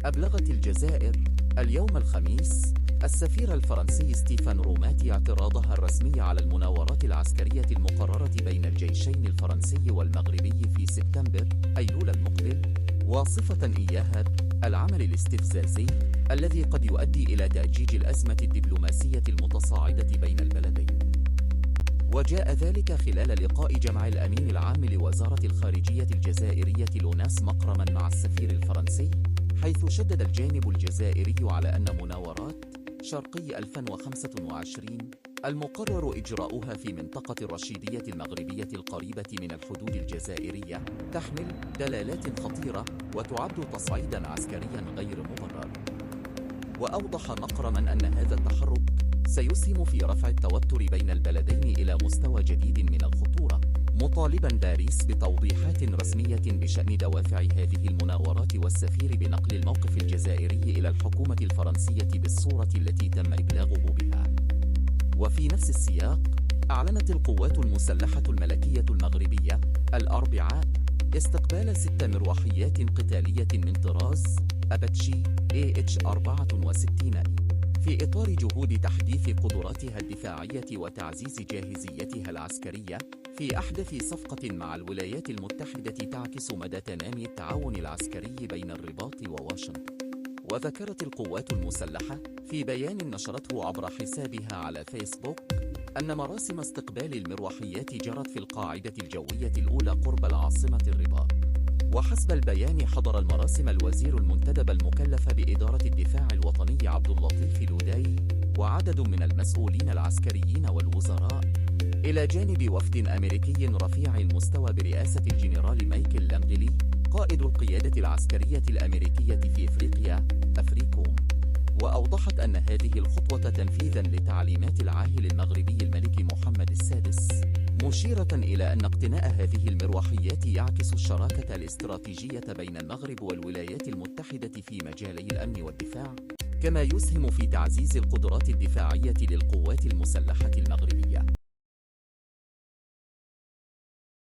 أبلغت الجزائر اليوم الخميس السفير الفرنسي ستيفان روماتي اعتراضها الرسمي على المناورات العسكرية المقررة بين الجيشين الفرنسي والمغربي في سبتمبر أيلول المقبل، واصفة إياها العمل الاستفزازي الذي قد يؤدي إلى تأجيج الأزمة الدبلوماسية المتصاعدة بين البلدين. وجاء ذلك خلال لقاء جمع الأمين العام لوزارة الخارجية الجزائرية لوناس مقرما مع السفير الفرنسي، حيث شدد الجانب الجزائري على أن مناورات شرقي 2025 المقرر إجراؤها في منطقة الرشيدية المغربية القريبة من الحدود الجزائرية تحمل دلالات خطيرة وتعد تصعيدا عسكريا غير مبرر. وأوضح مقرما أن هذا التحرك سيسهم في رفع التوتر بين البلدين إلى مستوى جديد من الخطورة، مطالبا باريس بتوضيحات رسمية بشأن دوافع هذه المناورات والسفير بنقل الموقف الجزائري إلى الحكومة الفرنسية بالصورة التي تم إبلاغه بها. وفي نفس السياق، أعلنت القوات المسلحة الملكية المغربية الأربعاء استقبال 6 مروحيات قتالية من طراز أباتشي AH-64 في إطار جهود تحديث قدراتها الدفاعية وتعزيز جاهزيتها العسكرية في أحدث صفقة مع الولايات المتحدة تعكس مدى تنامي التعاون العسكري بين الرباط وواشنطن. وذكرت القوات المسلحة في بيان نشرته عبر حسابها على فيسبوك أن مراسم استقبال المروحيات جرت في القاعدة الجوية الأولى قرب العاصمة الرباط. وحسب البيان حضر المراسم الوزير المنتدب المكلف بإدارة الدفاع الوطني عبد اللطيف لوداي وعدد من المسؤولين العسكريين والوزراء، إلى جانب وفد أمريكي رفيع المستوى برئاسة الجنرال مايكل لانغلي قائد القيادة العسكرية الأمريكية في إفريقيا أفريكوم. وأوضحت أن هذه الخطوة تنفيذا لتعليمات العاهل المغربي الملك محمد السادس، مشيرة إلى أن اقتناء هذه المروحيات يعكس الشراكة الاستراتيجية بين المغرب والولايات المتحدة في مجالي الأمن والدفاع، كما يسهم في تعزيز القدرات الدفاعية للقوات المسلحة المغربية.